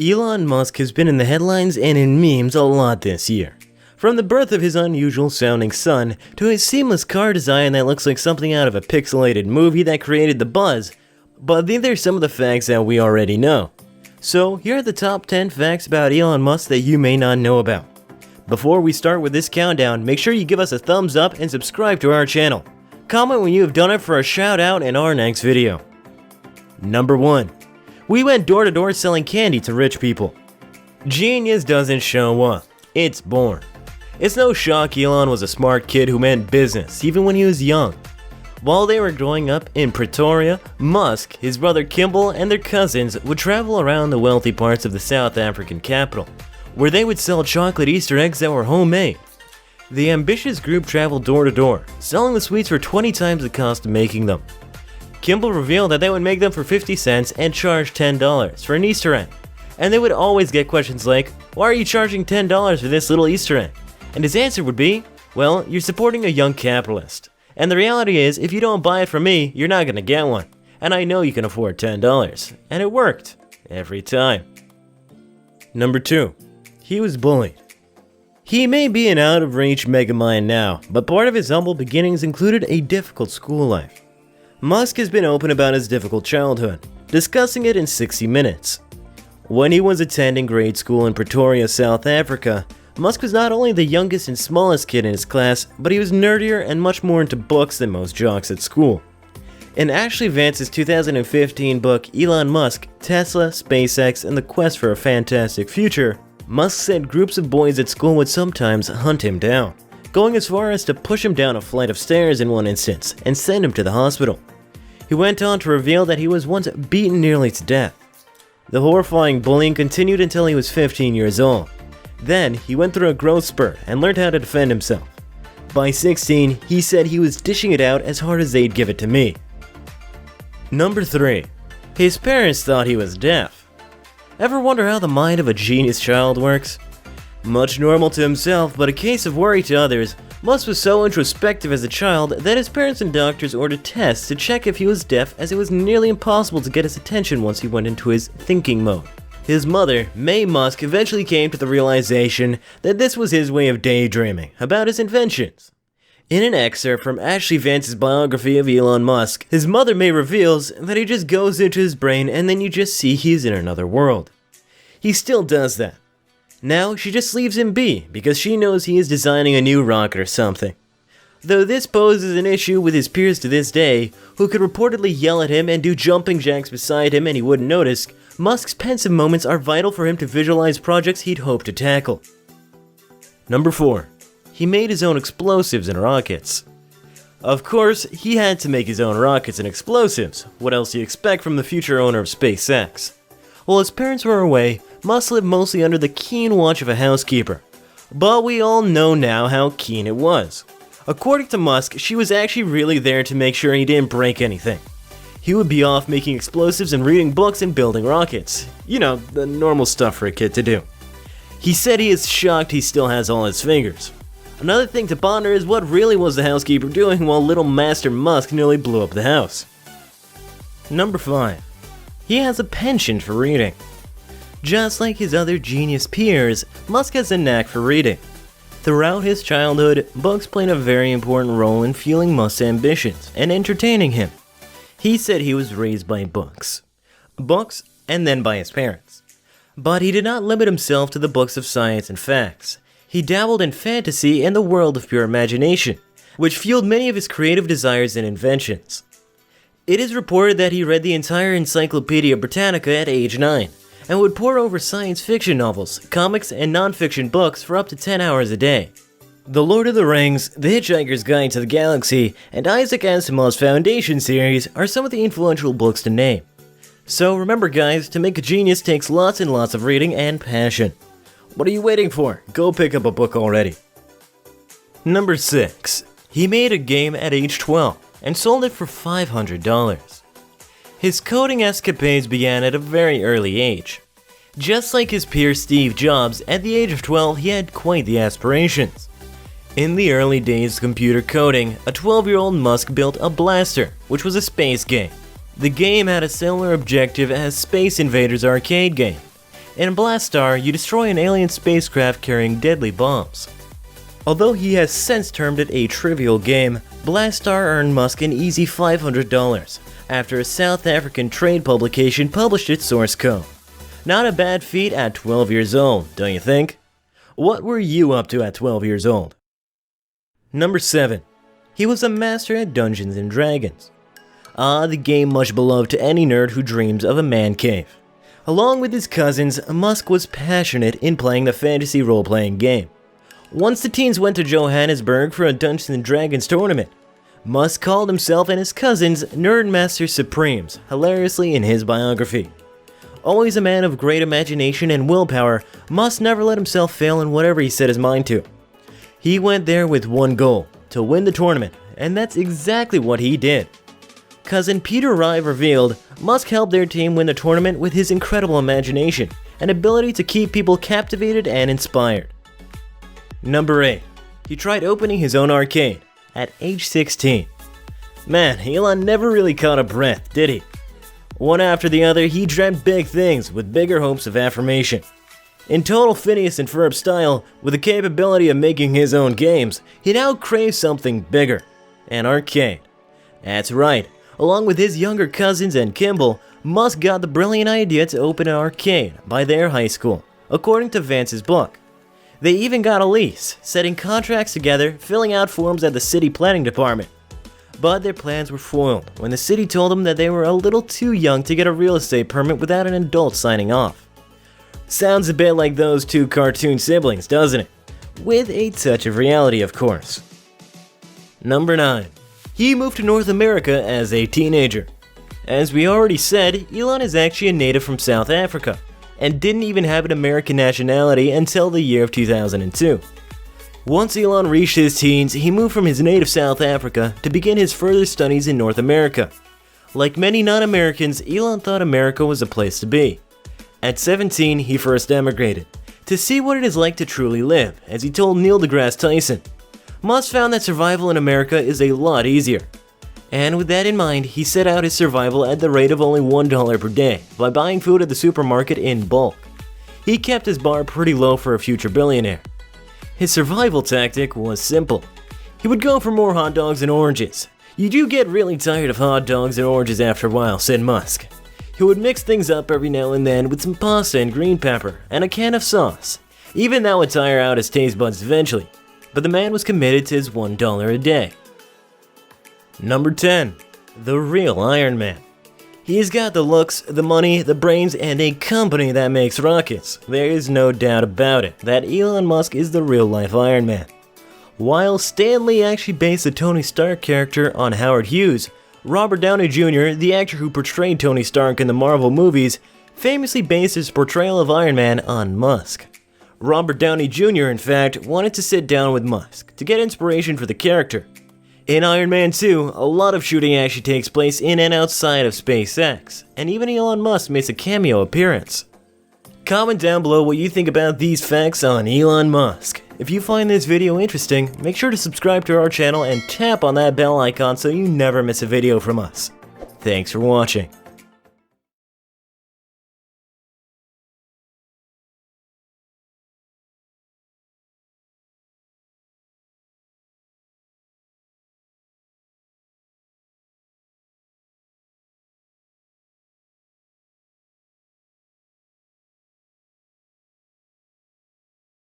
Elon Musk has been in the headlines and in memes a lot this year. From the birth of his unusual sounding son, to his seamless car design that looks like something out of a pixelated movie that created the buzz. But these are some of the facts that we already know. So here are the top 10 facts about Elon Musk that you may not know about. Before we start with this countdown, make sure you give us a thumbs up and subscribe to our channel. Comment when you have done it for a shout out in our next video. Number 1. We went door to door selling candy to rich people. Genius doesn't show up, it's born. It's no shock Elon was a smart kid who meant business even when he was young. While they were growing up in Pretoria, Musk, his brother Kimball, and their cousins would travel around the wealthy parts of the South African capital, where they would sell chocolate Easter eggs that were homemade. The ambitious group traveled door to door, selling the sweets for 20 times the cost of making them. Kimball revealed that they would make them for 50 cents and charge $10 for an Easter egg. And they would always get questions like, "Why are you charging $10 for this little Easter egg?" And his answer would be, "Well, you're supporting a young capitalist. And the reality is, if you don't buy it from me, you're not gonna get one. And I know you can afford $10. And it worked. Every time. Number 2. He was bullied. He may be an out-of-reach megamind now, but part of his humble beginnings included a difficult school life. Musk has been open about his difficult childhood, discussing it in 60 Minutes. When he was attending grade school in Pretoria, South Africa, Musk was not only the youngest and smallest kid in his class, but he was nerdier and much more into books than most jocks at school. In Ashley Vance's 2015 book Elon Musk, Tesla, SpaceX, and the Quest for a Fantastic Future, Musk said groups of boys at school would sometimes hunt him down, going as far as to push him down a flight of stairs in one instance and send him to the hospital. He went on to reveal that he was once beaten nearly to death. The horrifying bullying continued until he was 15 years old. Then, he went through a growth spurt and learned how to defend himself. By 16, he said he was dishing it out as hard as they'd give it to me. Number 3. His parents thought he was deaf. Ever wonder how the mind of a genius child works? Much normal to himself, but a case of worry to others, Musk was so introspective as a child that his parents and doctors ordered tests to check if he was deaf, as it was nearly impossible to get his attention once he went into his thinking mode. His mother, Mae Musk, eventually came to the realization that this was his way of daydreaming about his inventions. In an excerpt from Ashley Vance's biography of Elon Musk, his mother Mae reveals that he just goes into his brain and then you just see he's in another world. He still does that. Now, she just leaves him be because she knows he is designing a new rocket or something. Though this poses an issue with his peers to this day, who could reportedly yell at him and do jumping jacks beside him and he wouldn't notice, Musk's pensive moments are vital for him to visualize projects he'd hope to tackle. Number 4. He made his own explosives and rockets. Of course, he had to make his own rockets and explosives. What else do you expect from the future owner of SpaceX? While his parents were away, Musk lived mostly under the keen watch of a housekeeper. But we all know now how keen it was. According to Musk, she was actually really there to make sure he didn't break anything. He would be off making explosives and reading books and building rockets. You know, the normal stuff for a kid to do. He said he is shocked he still has all his fingers. Another thing to ponder is what really was the housekeeper doing while little Master Musk nearly blew up the house. Number 5. He has a penchant for reading. Just like his other genius peers, Musk has a knack for reading. Throughout his childhood, books played a very important role in fueling Musk's ambitions and entertaining him. He said he was raised by books, and then by his parents. But he did not limit himself to the books of science and facts. He dabbled in fantasy and the world of pure imagination, which fueled many of his creative desires and inventions. It is reported that he read the entire Encyclopedia Britannica at age 9, and would pore over science fiction novels, comics, and non-fiction books for up to 10 hours a day. The Lord of the Rings, The Hitchhiker's Guide to the Galaxy, and Isaac Asimov's Foundation series are some of the influential books to name. So remember guys, to make a genius takes lots and lots of reading and passion. What are you waiting for? Go pick up a book already. Number 6. He made a game at age 12 and sold it for $500. His coding escapades began at a very early age. Just like his peer Steve Jobs, at the age of 12 he had quite the aspirations. In the early days of computer coding, a 12-year-old Musk built a Blaster, which was a space game. The game had a similar objective as Space Invaders arcade game. In Blastar, you destroy an alien spacecraft carrying deadly bombs. Although he has since termed it a trivial game, Blastar earned Musk an easy $500 after a South African trade publication published its source code. Not a bad feat at 12 years old, don't you think? What were you up to at 12 years old? Number 7. He was a master at Dungeons & Dragons. The game much beloved to any nerd who dreams of a man cave. Along with his cousins, Musk was passionate in playing the fantasy role-playing game. Once the teens went to Johannesburg for a Dungeons & Dragons tournament, Musk called himself and his cousins Nerdmaster Supremes, hilariously in his biography. Always a man of great imagination and willpower, Musk never let himself fail in whatever he set his mind to. He went there with one goal, to win the tournament, and that's exactly what he did. Cousin Peter Rive revealed, Musk helped their team win the tournament with his incredible imagination and ability to keep people captivated and inspired. Number 8. He tried opening his own arcade at age 16. Man, Elon never really caught a breath, did he? One after the other, he dreamt big things with bigger hopes of affirmation. In total Phineas and Ferb style, with the capability of making his own games, he now craves something bigger, an arcade. That's right, along with his younger cousins and Kimball, Musk got the brilliant idea to open an arcade by their high school, according to Vance's book. They even got a lease, setting contracts together, filling out forms at the city planning department. But their plans were foiled when the city told them that they were a little too young to get a real estate permit without an adult signing off. Sounds a bit like those two cartoon siblings, doesn't it? With a touch of reality, of course. Number 9. He moved to North America as a teenager. As we already said, Elon is actually a native from South Africa, and didn't even have an American nationality until the year of 2002. Once Elon reached his teens, he moved from his native South Africa to begin his further studies in North America. Like many non-Americans, Elon thought America was a place to be. At 17, he first emigrated, to see what it is like to truly live, as he told Neil deGrasse Tyson. Musk found that survival in America is a lot easier. And with that in mind, he set out his survival at the rate of only $1 per day by buying food at the supermarket in bulk. He kept his bar pretty low for a future billionaire. His survival tactic was simple. He would go for more hot dogs and oranges. "You do get really tired of hot dogs and oranges after a while," said Musk. He would mix things up every now and then with some pasta and green pepper and a can of sauce. Even that would tire out his taste buds eventually, but the man was committed to his $1 a day. Number 10. The real Iron Man. He's got the looks, the money, the brains, and a company that makes rockets. There is no doubt about it that Elon Musk is the real-life Iron Man. While Stan Lee actually based the Tony Stark character on Howard Hughes, Robert Downey Jr., the actor who portrayed Tony Stark in the Marvel movies, famously based his portrayal of Iron Man on Musk. Robert Downey Jr., in fact, wanted to sit down with Musk to get inspiration for the character. In Iron Man 2, a lot of shooting actually takes place in and outside of SpaceX, and even Elon Musk makes a cameo appearance. Comment down below what you think about these facts on Elon Musk. If you find this video interesting, make sure to subscribe to our channel and tap on that bell icon so you never miss a video from us. Thanks for watching.